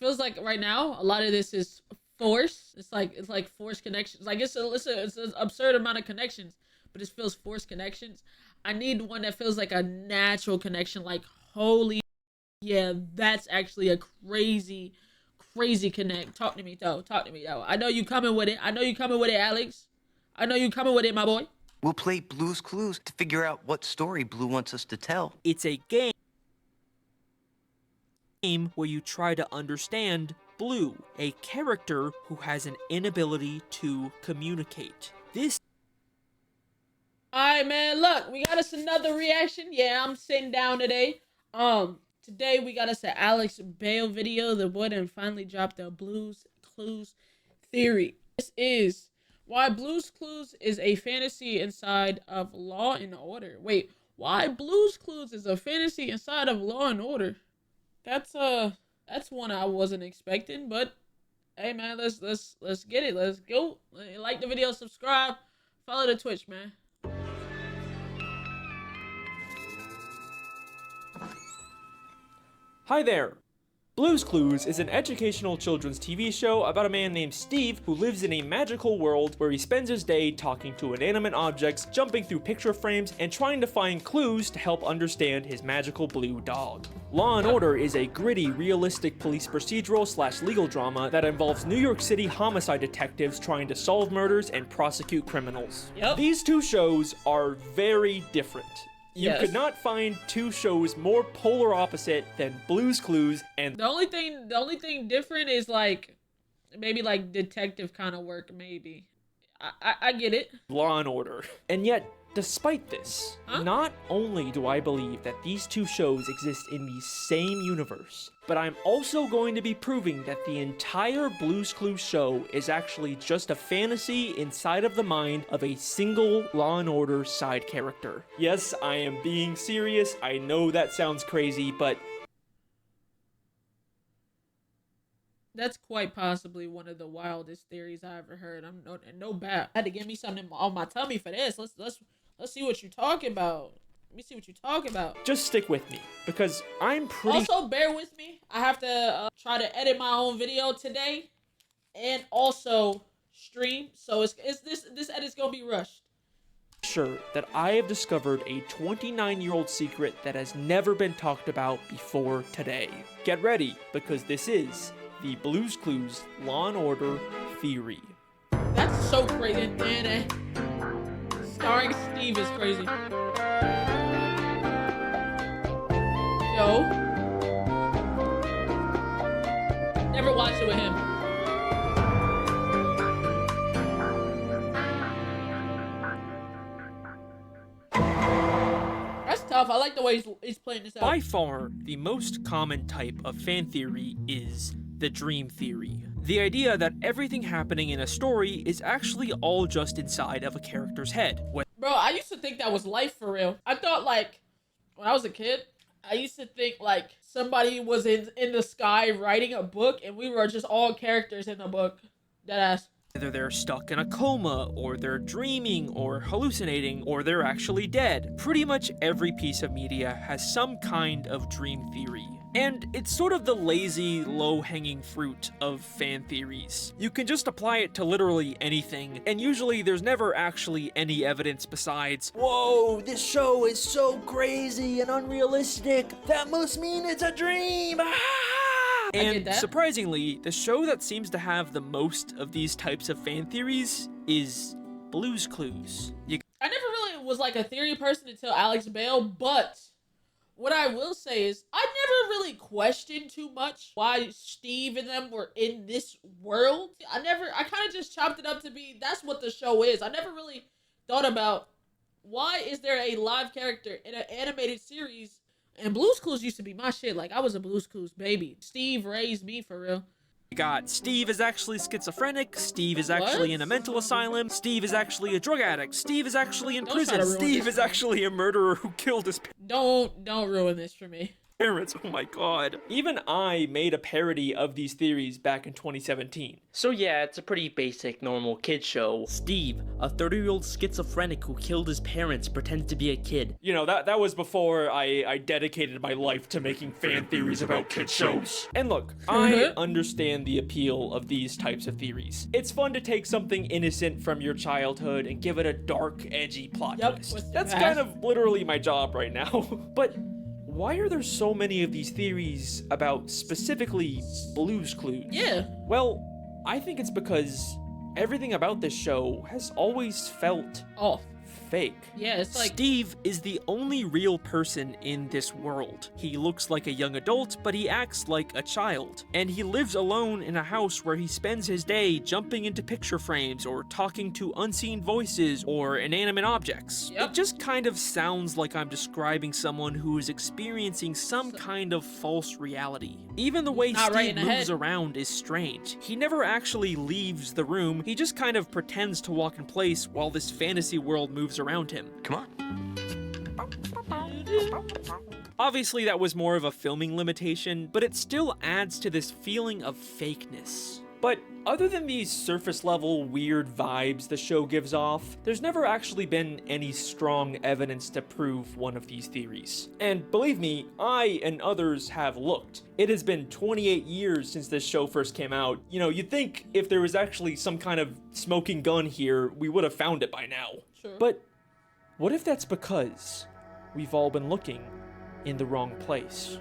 feels like right now a lot of this is forced. It's like forced connections. Like it's an absurd amount of connections, but it feels forced connections. I need one that feels like a natural connection. Like holy, yeah, that's actually a crazy connect. Talk to me though. Talk to me though. I know you coming with it. I know you coming with it, Alex. I know you coming with it, my boy. We'll play Blue's Clues to figure out what story Blue wants us to tell. It's a game where you try to understand Blue, a character who has an inability to communicate. This Alright, man, look, we got us another reaction. Yeah, I'm sitting down today. Today we got us an Alex Bale video. The boy done finally dropped the Blues Clues theory. This is why Blues Clues is a fantasy inside of Law and Order. Wait, why Blues Clues is a fantasy inside of Law and Order? That's one I wasn't expecting, but hey man, let's get it. Let's go. Like the video, subscribe, follow the Twitch, man. Hi there! Blue's Clues is an educational children's TV show about a man named Steve who lives in a magical world where he spends his day talking to inanimate objects, jumping through picture frames, and trying to find clues to help understand his magical blue dog. Law & Order is a gritty, realistic police procedural / legal drama that involves New York City homicide detectives trying to solve murders and prosecute criminals. Yep. These two shows are very different. You Yes. could not find two shows more polar opposite than Blue's Clues and The only thing different is like maybe like detective kind of work. Maybe I get it. Law & Order. And yet, despite this, not only do I believe that these two shows exist in the same universe, but I'm also going to be proving that the entire Blue's Clues show is actually just a fantasy inside of the mind of a single Law & Order side character. Yes, I am being serious. I know that sounds crazy, but That's quite possibly one of the wildest theories I ever heard. I'm no bad. I had to give me something on my tummy for this. Let's see what you're talking about. Let me see what you're talking about. just stick with me, because I'm pretty Also, bear with me. I have to try to edit my own video today, and also stream. So this edit's gonna be rushed. sure that I have discovered a 29-year-old secret that has never been talked about before today. Get ready, because this is the Blue's Clues Law & Order theory. That's so crazy. Starring Steve is crazy. Yo. Never watched it with him. That's tough. I like the way he's playing this out. By far, the most common type of fan theory is the dream theory. The idea that everything happening in a story is actually all just inside of a character's head. Bro, I used to think that was life for real. I thought like, when I was a kid, I used to think like somebody was in the sky writing a book and we were just all characters in the book. Deadass. Whether they're stuck in a coma, or they're dreaming, or hallucinating, or they're actually dead. Pretty much every piece of media has some kind of dream theory. And it's sort of the lazy, low-hanging fruit of fan theories. You can just apply it to literally anything, and usually there's never actually any evidence besides, "Whoa, this show is so crazy and unrealistic, that must mean it's a dream! Ah!" And surprisingly, the show that seems to have the most of these types of fan theories is Blue's Clues. I never really was like a theory person until Alex Bale, but what I will say is I never really questioned too much why Steve and them were in this world. I kind of just chopped it up to be that's what the show is. I never really thought about why is there a live character in an animated series. And Blue's Clues used to be my shit. Like, I was a Blue's Clues baby. Steve raised me for real. You got Steve is actually schizophrenic, Steve is actually in a mental asylum, Steve is actually a drug addict, Steve is actually in prison, Steve is actually a murderer who killed his parents. Don't ruin this for me. parents. Oh my god. Even I made a parody of these theories back in 2017. So yeah, it's a pretty basic, normal kid show. Steve, a 30-year-old schizophrenic who killed his parents, pretends to be a kid. You know, that was before I dedicated my life to making fan theories about kid shows. And look, I understand the appeal of these types of theories. It's fun to take something innocent from your childhood and give it a dark, edgy plot twist. That's kind of literally my job right now. But why are there so many of these theories about specifically Blue's Clues? Yeah. Well, I think it's because everything about this show has always felt off. Fake. Yeah, it's like Steve is the only real person in this world. He looks like a young adult, but he acts like a child. And he lives alone in a house where he spends his day jumping into picture frames or talking to unseen voices or inanimate objects. Yep. It just kind of sounds like I'm describing someone who is experiencing some kind of false reality. Even the way Steve moves around is strange. He never actually leaves the room, he just kind of pretends to walk in place while this fantasy world moves around him. Come on. Obviously, that was more of a filming limitation, but it still adds to this feeling of fakeness. But other than these surface-level weird vibes the show gives off, there's never actually been any strong evidence to prove one of these theories. And believe me, I and others have looked. It has been 28 years since this show first came out. You know, you'd think if there was actually some kind of smoking gun here, we would have found it by now. Sure. But what if that's because we've all been looking in the wrong place?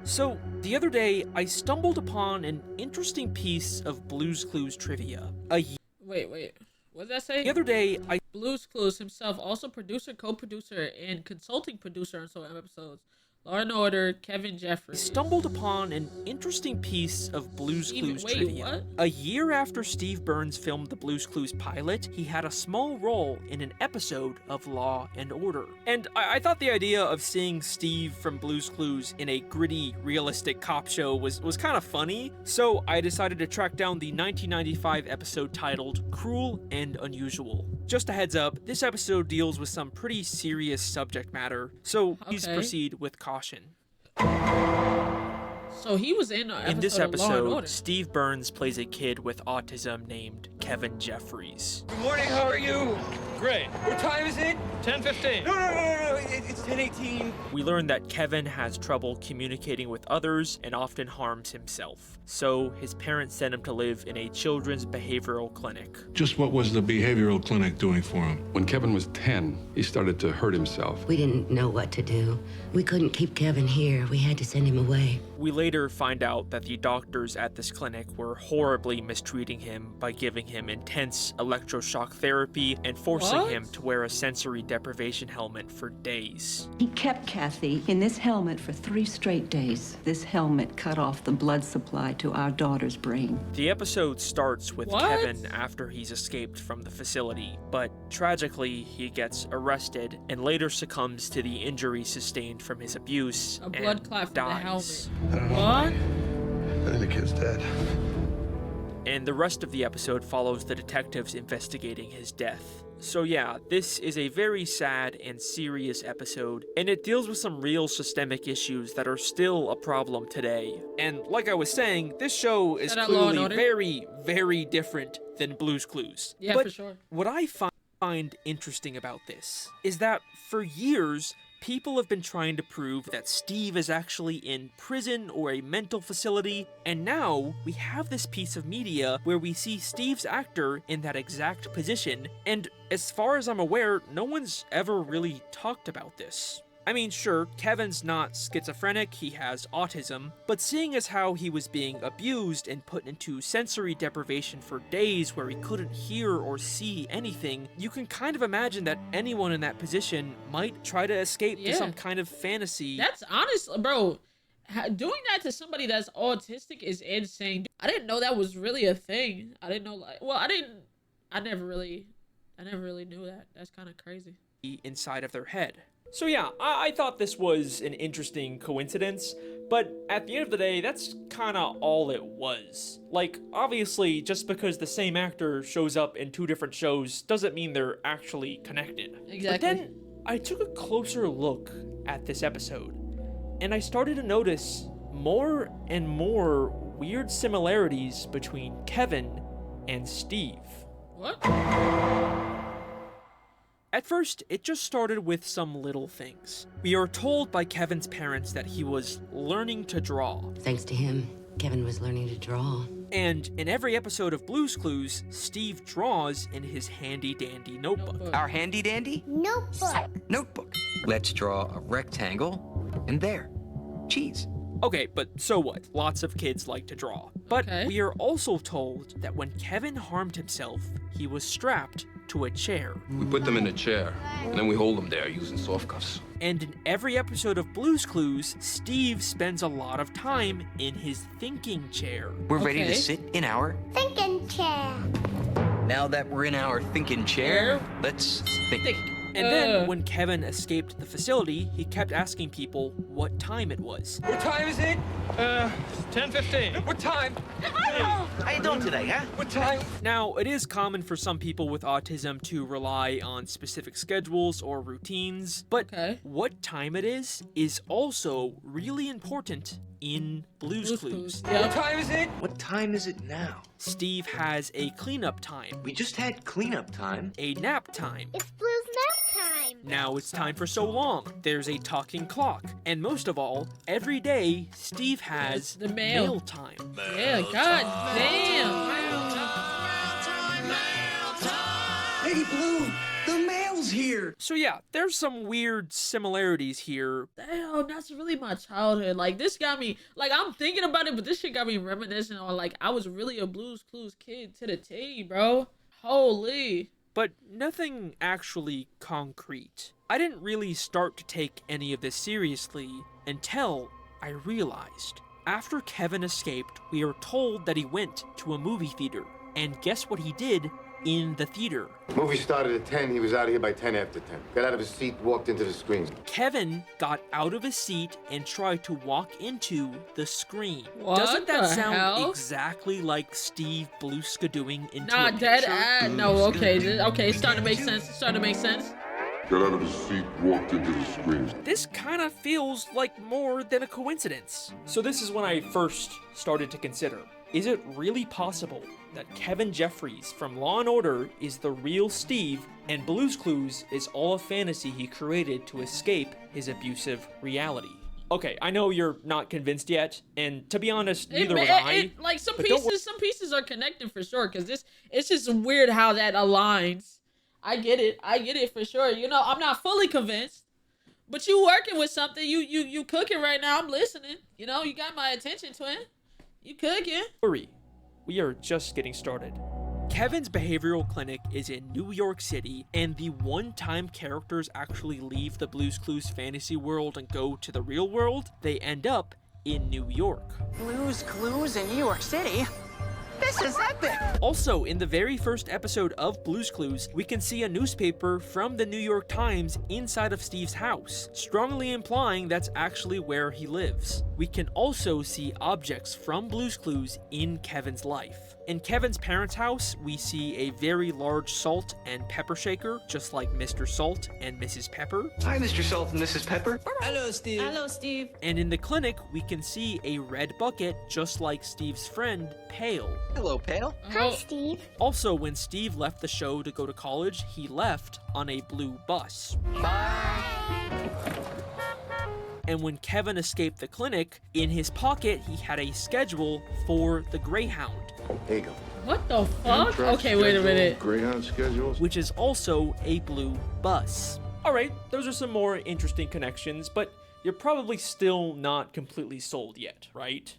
So, the other day, I stumbled upon an interesting piece of Blue's Clues trivia. Wait. What did that say? The other day, Blue's Clues himself, also producer, co-producer, and consulting producer on some episodes. Law and Order, Kevin Jeffries. Stumbled upon an interesting piece of Blue's Clues trivia. What? A year after Steve Burns filmed the Blue's Clues pilot, he had a small role in an episode of Law and Order. And I thought the idea of seeing Steve from Blue's Clues in a gritty, realistic cop show was kind of funny, so I decided to track down the 1995 episode titled Cruel and Unusual. Just a heads up, this episode deals with some pretty serious subject matter, so please proceed with caution. So he was in this of Law and Order. episode, Steve Burns plays a kid with autism named Kevin Jeffries. Good morning, how are you? Great. What time is it? 10:15. No, it's 10:18. We learn that Kevin has trouble communicating with others and often harms himself. So his parents sent him to live in a children's behavioral clinic. Just what was the behavioral clinic doing for him? When Kevin was 10, he started to hurt himself. We didn't know what to do. We couldn't keep Kevin here. We had to send him away. We later find out that the doctors at this clinic were horribly mistreating him by giving him intense electroshock therapy and forcing him to wear a sensory deprivation helmet for days. He kept Kathy in this helmet for 3 straight days. This helmet cut off the blood supply to our daughter's brain. The episode starts with Kevin after he's escaped from the facility, but tragically he gets arrested and later succumbs to the injuries sustained from his abuse A blood clot from the dies. helmet. I don't know. What? I think the kid's dead. And the rest of the episode follows the detectives investigating his death. So yeah, this is a very sad and serious episode, and it deals with some real systemic issues that are still a problem today. And like I was saying, this show is clearly very, very different than Blue's Clues. Yeah, but for sure. What I find interesting about this is that for years, people have been trying to prove that Steve is actually in prison or a mental facility, and now we have this piece of media where we see Steve's actor in that exact position, and as far as I'm aware, no one's ever really talked about this. I mean, sure, Kevin's not schizophrenic, he has autism, but seeing as how he was being abused and put into sensory deprivation for days where he couldn't hear or see anything, you can kind of imagine that anyone in that position might try to escape to some kind of fantasy. That's honest, bro. Doing that to somebody that's autistic is insane. I didn't know that was really a thing. I didn't know, I never really knew that. That's kind of crazy. Inside of their head. So yeah, I thought this was an interesting coincidence, but at the end of the day, that's kinda all it was. Like, obviously, just because the same actor shows up in 2 different shows doesn't mean they're actually connected. Exactly. But then, I took a closer look at this episode, and I started to notice more and more weird similarities between Kevin and Steve. What? At first, it just started with some little things. We are told by Kevin's parents that he was learning to draw. Thanks to him, Kevin was learning to draw. And in every episode of Blue's Clues, Steve draws in his handy-dandy notebook. Our handy-dandy? Notebook. Let's draw a rectangle, and there, cheese. Okay, but so what? Lots of kids like to draw. But Okay. we are also told that when Kevin harmed himself, he was strapped to a chair. We put them in a chair, and then we hold them there using soft cuffs. And in every episode of Blue's Clues, Steve spends a lot of time in his thinking chair. We're ready Okay. to sit in our Thinking chair. Now that we're in our thinking chair, let's think. And then, when Kevin escaped the facility, he kept asking people what time it was. What time is it? 10:15. What time? How you doing today, huh? What time? Now, it is common for some people with autism to rely on specific schedules or routines, but Okay. what time it is also really important in Blue's Clues. What Yep. time is it? What time is it now? Steve has a cleanup time, We just had cleanup time. a nap time. It's Blue's nap time. Now it's time for so long. There's a talking clock. And most of all, every day, Steve has The mail. time. Yeah, god damn. Hey, Blue, the mail's here. So yeah, there's some weird similarities here. Damn, that's really my childhood. Like, this got me, like, I'm thinking about it, but this shit got me reminiscing on, like, I was really a Blue's Clues kid to the T, bro. Holy. But nothing actually concrete. I didn't really start to take any of this seriously until I realized. After Kevin escaped, we are told that he went to a movie theater. And guess what he did in the theater? Movie started at 10. He was out of here by 10 after 10. Got out of his seat, walked into the screen. Kevin got out of his seat and tried to walk into the screen. What Doesn't that the sound hell? exactly like Steve Bluska doing into Nah, a dead picture? ass. No, okay. Okay, it's starting to make sense. It's starting to make sense. Got out of his seat, walked into the screen. This kind of feels like more than a coincidence. So this is when I first started to consider, is it really possible that Kevin Jeffries from Law & Order is the real Steve, and Blue's Clues is all a fantasy he created to escape his abusive reality? Okay, I know you're not convinced yet, and to be honest, neither was I. Like, some but don't wor- pieces are connected for sure, because it's just weird how that aligns. I get it for sure. You know, I'm not fully convinced, but you working with something, you cooking right now, I'm listening. You know, you got my attention, twin. You cooking. Worry. We are just getting started. Kevin's behavioral clinic is in New York City, and the one-time characters actually leave the Blue's Clues fantasy world and go to the real world, they end up in New York. Blue's Clues in New York City? This is epic! Also, in the very first episode of Blue's Clues, we can see a newspaper from the New York Times inside of Steve's house, strongly implying that's actually where he lives. We can also see objects from Blue's Clues in Kevin's life. In Kevin's parents' house, we see a very large salt and pepper shaker, just like Mr. Salt and Mrs. Pepper. Hi, Mr. Salt and Mrs. Pepper. Hello, Steve. Hello, Steve. And in the clinic, we can see a red bucket, just like Steve's friend, Bale. Hello, Bale. Hi, Steve. Also, when Steve left the show to go to college, he left on a blue bus. And when Kevin escaped the clinic, in his pocket, he had a schedule for the Greyhound. There you go. What the fuck? Amtrak Okay, wait a schedule, minute. Greyhound schedules. Which is also a blue bus. Alright, those are some more interesting connections, but you're probably still not completely sold yet, right?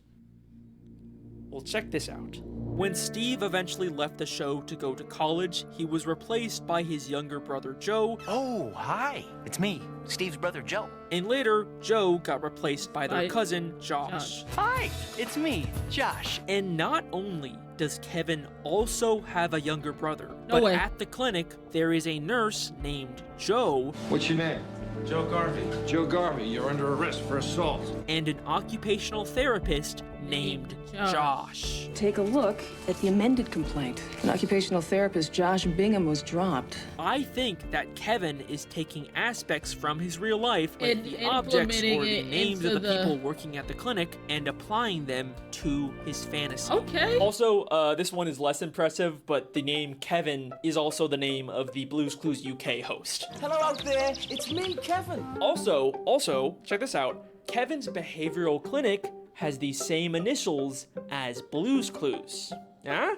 Well, check this out. When Steve eventually left the show to go to college, he was replaced by his younger brother Joe. Oh, hi. It's me, Steve's brother Joe. And later, Joe got replaced by their By cousin Josh. Hi, it's me, Josh. And not only does Kevin also have a younger brother, No but way. at the clinic, there is a nurse named Joe. What's your name? Joe Garvey. Joe Garvey. You're under arrest for assault. And an occupational therapist named Josh. Take a look at the amended complaint. An occupational therapist, Josh Bingham, was dropped. I think that Kevin is taking aspects from his real life, like And the objects or the implementing it names of into the people working at the clinic, and applying them to his fantasy. Okay. Also, this one is less impressive, but the name Kevin is also the name of the Blue's Clues UK host. Hello out there, it's me, Kevin. Also, check this out. Kevin's behavioral clinic has the same initials as Blue's Clues. Huh?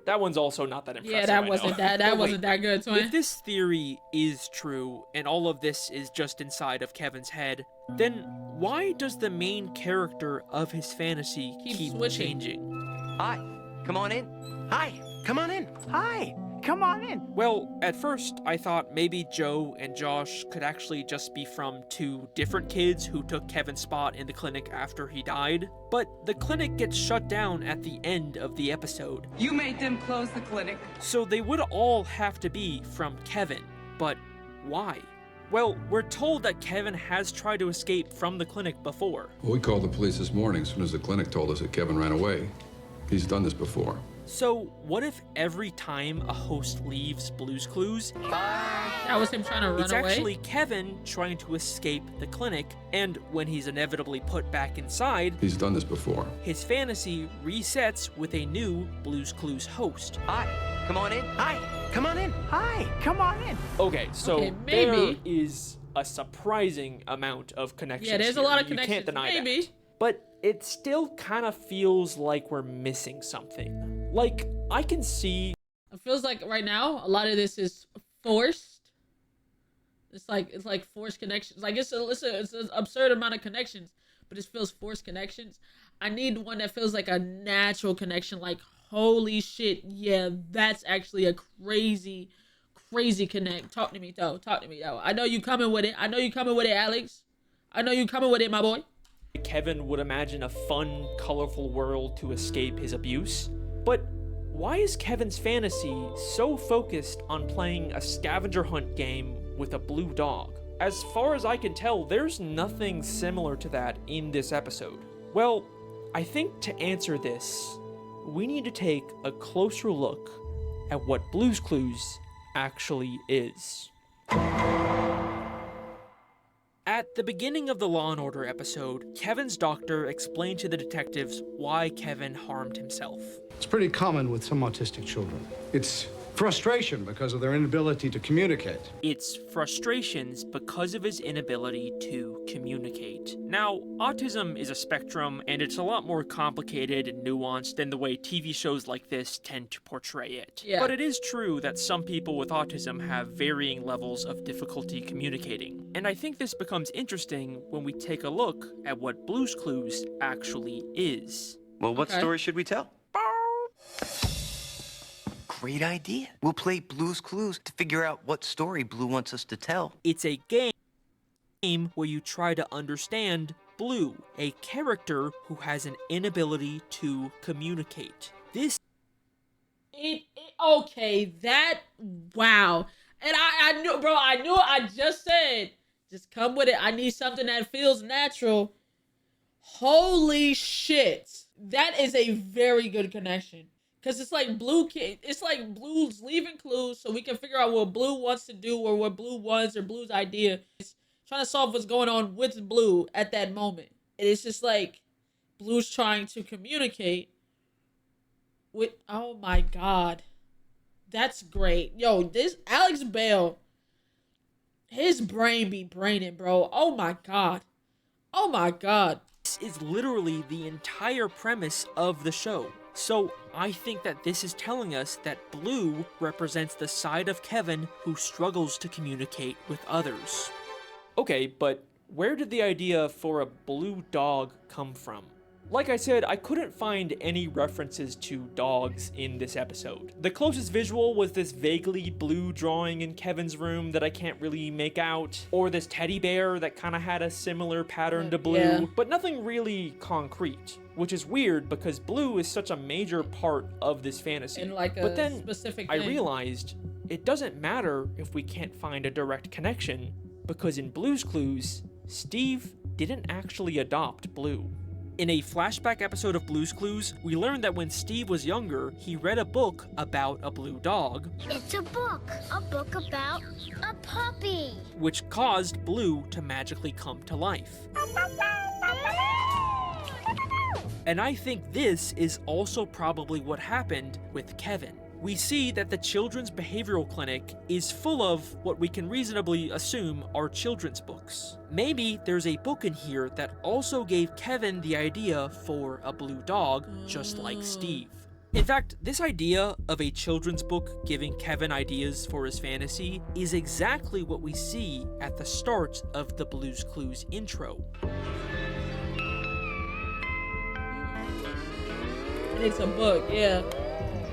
That one's also not that impressive. Yeah, that wasn't that wasn't that good, twin. If this theory is true, and all of this is just inside of Kevin's head, then why does the main character of his fantasy keep changing? Hi, come on in. Hi, come on in. Hi, come on in. Well, at first, I thought maybe Joe and Josh could actually just be from two different kids who took Kevin's spot in the clinic after he died. But the clinic gets shut down at the end of the episode. You made them close the clinic. So they would all have to be from Kevin. But why? Well, we're told that Kevin has tried to escape from the clinic before. Well, we called the police this morning as soon as the clinic told us that Kevin ran away. He's done this before. So what if every time a host leaves Blue's Clues, that was him trying to run it's away? actually Kevin trying to escape the clinic, and when he's inevitably put back inside, He's done this before. his fantasy resets with a new Blue's Clues host. Hi, come on in. Hi, come on in. Hi, come on in. Okay, so Okay, there maybe. is a surprising amount of connections. Yeah, there's a here. lot of You connections. can't deny Maybe. that. But it still kind of feels like we're missing something. Like, I can see... It feels like right now a lot of this is forced. It's like forced connections. Like it's an absurd amount of connections, but it feels forced connections. I need one that feels like a natural connection. Like holy shit, yeah, that's actually a crazy connect. Talk to me though. I know you coming with it. Alex. I know you coming with it, my boy. Kevin would imagine a fun, colorful world to escape his abuse. But why is Kevin's fantasy so focused on playing a scavenger hunt game with a blue dog? As far as I can tell, there's nothing similar to that in this episode. Well, I think to answer this, we need to take a closer look at what Blue's Clues actually is. At the beginning of the Law & Order episode, Kevin's doctor explained to the detectives why Kevin harmed himself. It's pretty common with some autistic children. It's frustration because of their inability to communicate. It's frustrations because of his inability to communicate. Now, autism is a spectrum, and it's a lot more complicated and nuanced than the way TV shows like this tend to portray it. Yeah. But it is true that some people with autism have varying levels of difficulty communicating. And I think this becomes interesting when we take a look at what Blue's Clues actually is. Well, what Okay. story should we tell? Great idea. We'll play Blue's Clues to figure out what story Blue wants us to tell. It's a game where you try to understand Blue, a character who has an inability to communicate. This Okay, that wow. And I knew, bro, I just said, just come with it. I need something that feels natural. Holy shit. That is a very good connection. Cause it's like Blue's leaving clues so we can figure out what Blue wants to do or what Blue wants or Blue's idea. It's trying to solve what's going on with Blue at that moment. And it's just like Blue's trying to communicate with, oh my God. That's great. Yo, this Alex Bale, his brain be braining, bro. Oh my God. Oh my God. This is literally the entire premise of the show. So I think that this is telling us that Blue represents the side of Kevin who struggles to communicate with others. Okay, but where did the idea for a blue dog come from? Like I said, I couldn't find any references to dogs in this episode. The closest visual was this vaguely blue drawing in Kevin's room that I can't really make out, or this teddy bear that kind of had a similar pattern to Blue, Yeah. but nothing really concrete, which is weird because Blue is such a major part of this fantasy. In like a but then specific I thing. realized it doesn't matter if we can't find a direct connection, because in Blue's Clues, Steve didn't actually adopt Blue. In a flashback episode of Blue's Clues, we learned that when Steve was younger, he read a book about a blue dog. It's a book about a puppy. Which caused Blue to magically come to life. And I think this is also probably what happened with Kevin. We see that the children's behavioral clinic is full of what we can reasonably assume are children's books. Maybe there's a book in here that also gave Kevin the idea for a blue dog, just like Steve. In fact, this idea of a children's book giving Kevin ideas for his fantasy is exactly what we see at the start of the Blue's Clues intro. It's a book, yeah.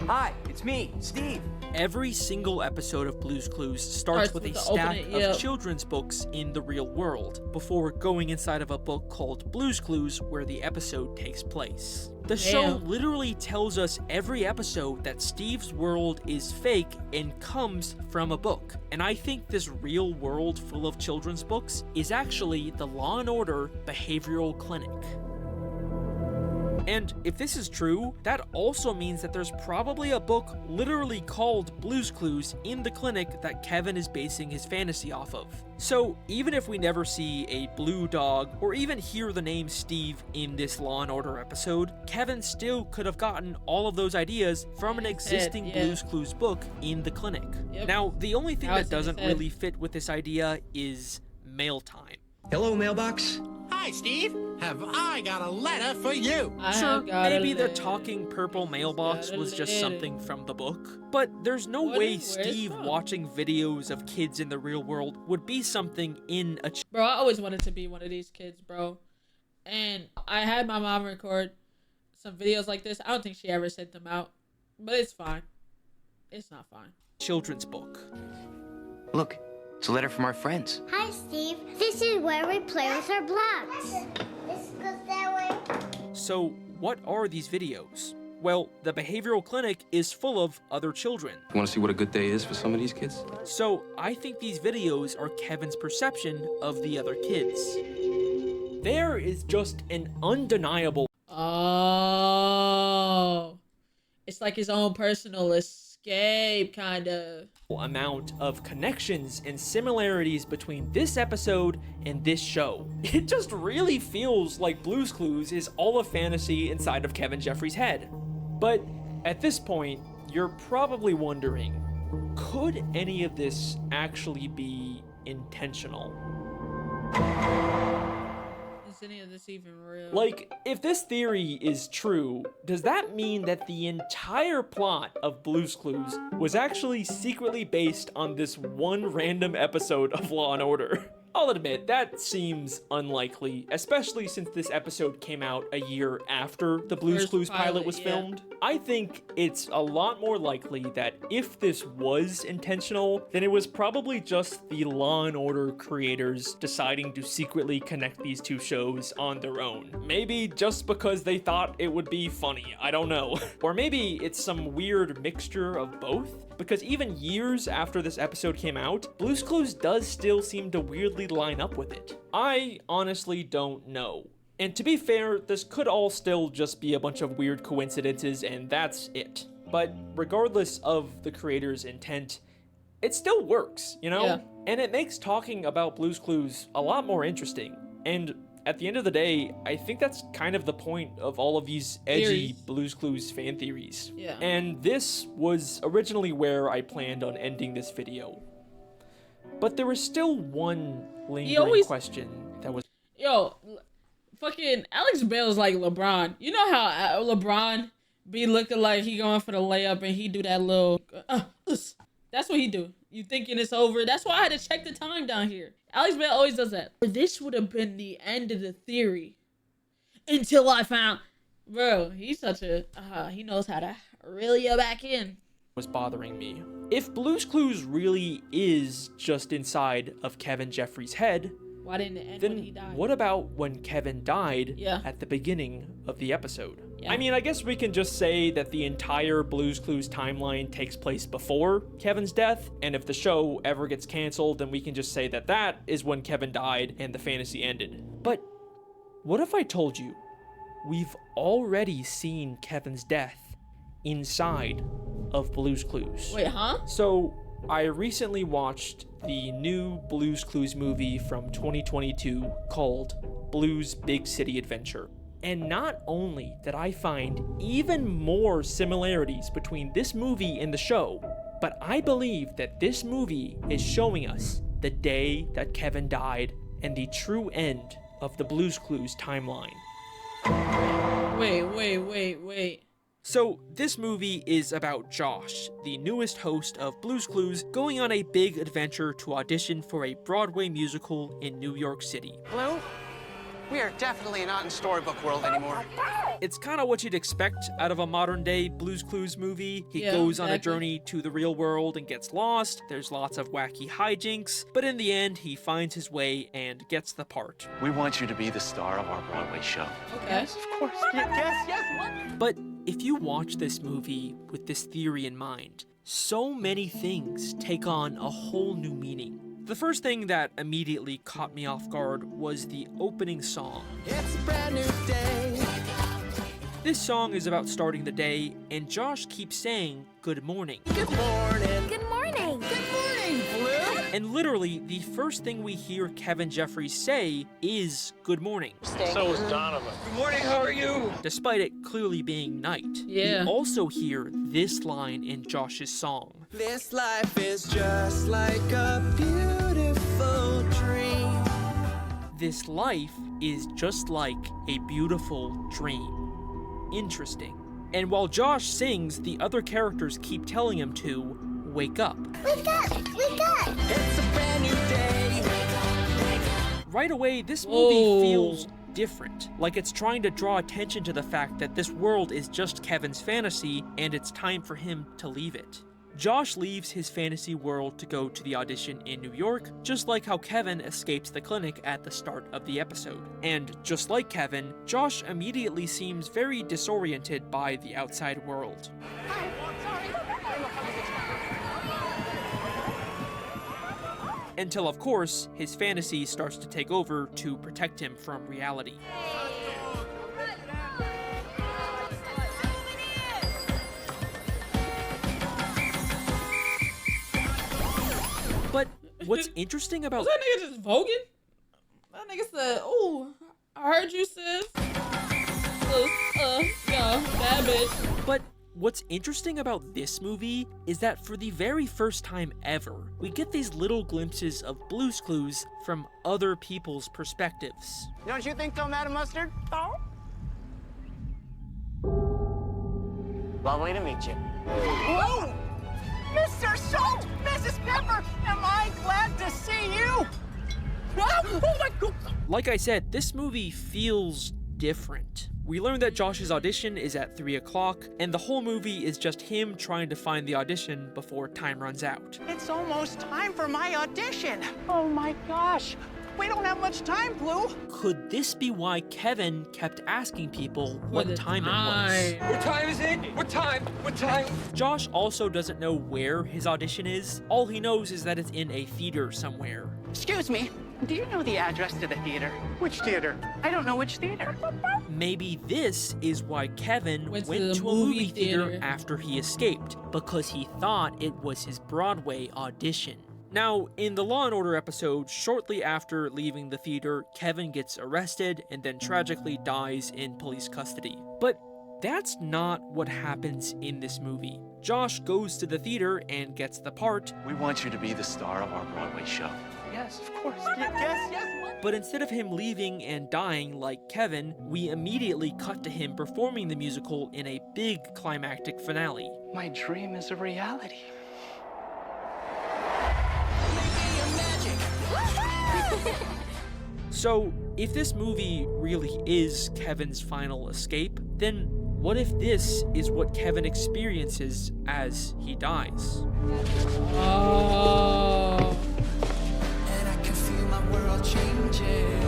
Hi, it's me, Steve. Every single episode of Blue's Clues starts with a stack of children's books in the real world, before going inside of a book called Blue's Clues where the episode takes place. The show literally tells us every episode that Steve's world is fake and comes from a book. And I think this real world full of children's books is actually the Law & Order Behavioral Clinic. And if this is true, that also means that there's probably a book literally called Blue's Clues in the clinic that Kevin is basing his fantasy off of. So even if we never see a blue dog or even hear the name Steve in this Law & Order episode, Kevin still could have gotten all of those ideas from an existing Blue's Clues book in the clinic. Now, the only thing that doesn't really fit with this idea is mail time. Hello, mailbox. Hi, Steve. Have I got a letter for you? Sure, maybe the talking purple mailbox was just something from the book, but there's no way Steve watching videos of kids in the real world would be something in a... Bro, I always wanted to be one of these kids, bro. And I had my mom record some videos like this. I don't think she ever sent them out, but it's fine. It's not fine. Children's book. Look, it's a letter from our friends. Hi, Steve. This is where we play with our blocks. This goes that way. So, what are these videos? Well, the behavioral clinic is full of other children. You want to see what a good day is for some of these kids? So, I think these videos are Kevin's perception of the other kids. There is just an undeniable... Oh. It's like his own personal escape, kind of. Amount of connections and similarities between this episode and this show. It just really feels like Blue's Clues is all a fantasy inside of Kevin Jeffries' head. But at this point, you're probably wondering, could any of this actually be intentional? Is any of this even real? Like, if this theory is true, does that mean that the entire plot of Blue's Clues was actually secretly based on this one random episode of Law & Order? I'll admit, that seems unlikely, especially since this episode came out a year after the Blue's Clues pilot was filmed. I think it's a lot more likely that if this was intentional, then it was probably just the Law & Order creators deciding to secretly connect these two shows on their own. Maybe just because they thought it would be funny, I don't know. Or maybe it's some weird mixture of both, because even years after this episode came out, Blue's Clues does still seem to weirdly line up with it. I honestly don't know. And to be fair, this could all still just be a bunch of weird coincidences and that's it. But regardless of the creator's intent, it still works, you know? Yeah. And it makes talking about Blue's Clues a lot more interesting. And at the end of the day, I think that's kind of the point of all of these edgy Blue's Clues fan theories. Yeah. And this was originally where I planned on ending this video. But there was still one lingering question that was... Yo, fucking Alex Bale's like LeBron. You know how LeBron be looking like he going for the layup and he do that little... That's what he do. You thinking it's over? That's why I had to check the time down here. Alex Bale always does that. This would have been the end of the theory. Until I found... Bro, he's such a... he knows how to reel you back in. Was bothering me. If Blue's Clues really is just inside of Kevin Jeffries' head, why didn't it end then when he died? What about when Kevin died at the beginning of the episode? I mean, I guess we can just say that the entire Blue's Clues timeline takes place before Kevin's death, and if the show ever gets canceled, then we can just say that that is when Kevin died and the fantasy ended. But what if I told you we've already seen Kevin's death inside of Blue's Clues. Wait, huh? So, I recently watched the new Blue's Clues movie from 2022 called Blue's Big City Adventure. And not only did I find even more similarities between this movie and the show, but I believe that this movie is showing us the day that Kevin died and the true end of the Blue's Clues timeline. Wait. So, this movie is about Josh, the newest host of Blue's Clues, going on a big adventure to audition for a Broadway musical in New York City. Blue, we are definitely not in storybook world anymore. It's kind of what you'd expect out of a modern-day Blue's Clues movie. He goes on a journey to the real world and gets lost. There's lots of wacky hijinks, but in the end, he finds his way and gets the part. We want you to be the star of our Broadway show. Okay. Yes, of course. Yes. But if you watch this movie with this theory in mind, so many things take on a whole new meaning. The first thing that immediately caught me off guard was the opening song. It's a brand new day. This song is about starting the day, and Josh keeps saying, "Good morning." Good morning. Good morning. Good morning, Blue. And literally, the first thing we hear Kevin Jeffries say is, "Good morning." So is Donovan. Good morning, how are you? Despite it clearly being night. Yeah. We also hear this line in Josh's song. This life is just like a beautiful dream. This life is just like a beautiful dream. Interesting. And while Josh sings, the other characters keep telling him to wake up. Wake up! Wake up! It's a brand new day. Right away, this movie feels different. Like it's trying to draw attention to the fact that this world is just Kevin's fantasy and it's time for him to leave it. Josh leaves his fantasy world to go to the audition in New York, just like how Kevin escapes the clinic at the start of the episode. And just like Kevin, Josh immediately seems very disoriented by the outside world. Until, of course, his fantasy starts to take over to protect him from reality. But what's interesting about... Was that nigga just voguing? That nigga said, "Ooh, I heard you, sis." Yeah, bad bitch. But what's interesting about this movie is that for the very first time ever, we get these little glimpses of Blue's Clues from other people's perspectives. Don't you think so, Madam Mustard? Oh? Lovely to meet you. Whoa! Mr. Salt! Mrs. Pepper! Am I glad to see you? Oh my God! Like I said, this movie feels different. We learn that Josh's audition is at 3 o'clock, and the whole movie is just him trying to find the audition before time runs out. It's almost time for my audition. Oh my gosh. We don't have much time, Blue. Could this be why Kevin kept asking people what time it was? What time is it? What time? What time? Josh also doesn't know where his audition is. All he knows is that it's in a theater somewhere. Excuse me. Do you know the address to the theater? Which theater? I don't know which theater. Maybe this is why Kevin went to a movie theater after he escaped, because he thought it was his Broadway audition. Now, in the Law & Order episode, shortly after leaving the theater, Kevin gets arrested and then tragically dies in police custody. But that's not what happens in this movie. Josh goes to the theater and gets the part. We want you to be the star of our Broadway show. Yes, of course. Yes. But instead of him leaving and dying like Kevin, we immediately cut to him performing the musical in a big climactic finale. My dream is a reality. So, if this movie really is Kevin's final escape, then what if this is what Kevin experiences as he dies? Oh. And I can feel my world changing.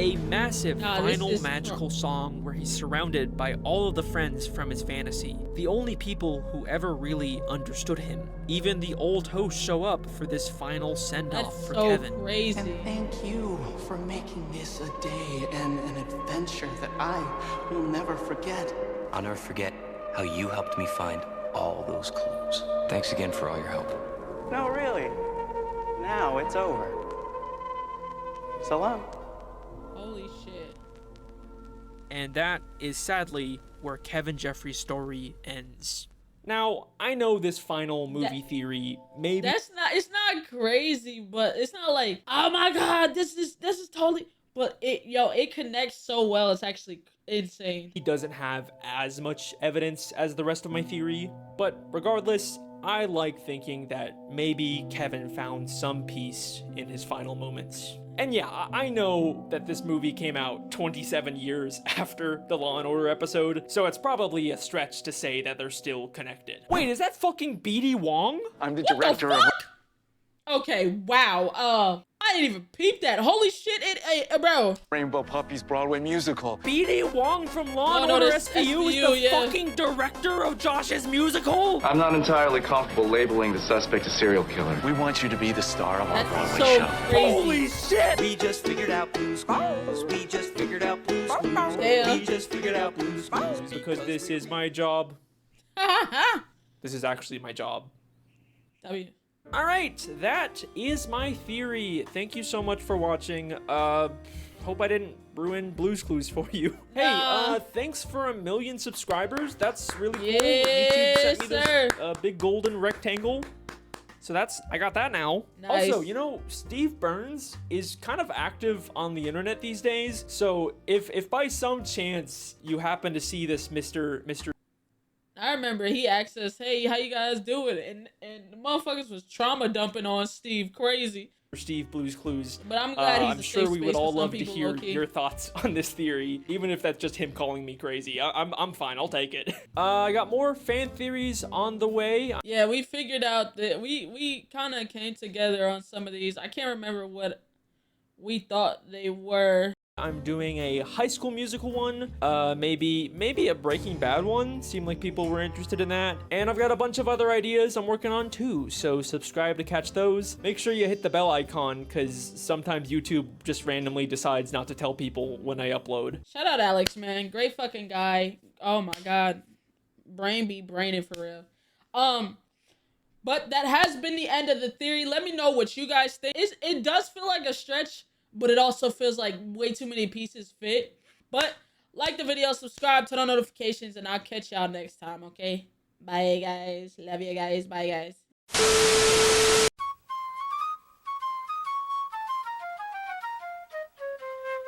a massive final this is magical song where he's surrounded by all of the friends from his fantasy, the only people who ever really understood him. Even the old hosts show up for this final send-off for Kevin. Crazy. And thank you for making this a day and an adventure that I will never forget. I'll never forget how you helped me find all those clues. Thanks again for all your help. No, really. Now it's over. So long. Holy shit. And that is sadly where Kevin Jeffries' story ends. Now, I know this final movie theory maybe it's not crazy, but it's not like, oh my god, this is totally, but it connects so well. It's actually insane. he doesn't have as much evidence as the rest of my theory, but regardless, I like thinking that maybe Kevin found some peace in his final moments. And yeah, I know that this movie came out 27 years after the Law & Order episode, so it's probably a stretch to say that they're still connected. Wait, is that fucking BD Wong? I'm the director of... Okay, wow. I didn't even peep that. Holy shit, bro. Rainbow Puppies Broadway musical. BD Wong from Law & Order SVU is the fucking director of Josh's musical? I'm not entirely comfortable labeling the suspect a serial killer. We want you to be the star of our Broadway so show. crazy. Holy shit! We just figured out Blue's Clues. We just figured out Blue's Clues. Yeah. We just figured out Blue's Clues. Because this is my job. This is actually my job. W. Alright, that is my theory. Thank you so much for watching. Hope I didn't ruin Blue's Clues for you. Hey, thanks for 1 million subscribers. That's really cool. YouTube sent me this big golden rectangle. So I got that now. Nice. Also, you know, Steve Burns is kind of active on the internet these days. So if by some chance you happen to see this Mr. I remember he asked us, hey, how you guys doing? And the motherfuckers was trauma dumping on Steve. Crazy. Steve Blue's Clues. But I'm glad he's I'm a sure safe we would space all for some love to people, hear low-key. your thoughts on this theory, even if that's just him calling me crazy. I'm fine. I'll take it. I got more fan theories on the way. Yeah, we figured out that we kind of came together on some of these. I can't remember what we thought they were. I'm doing a High School Musical one, maybe a Breaking Bad one. Seemed like people were interested in that. And I've got a bunch of other ideas I'm working on too, so subscribe to catch those. Make sure you hit the bell icon, because sometimes YouTube just randomly decides not to tell people when I upload. Shout out Alex, man. Great fucking guy. Oh my god. Brain be braining for real. But that has been the end of the theory. Let me know what you guys think. It does feel like a stretch, but it also feels like way too many pieces fit. But like the video, subscribe, turn on notifications, and I'll catch y'all next time, okay? Bye, guys. Love you guys. Bye, guys.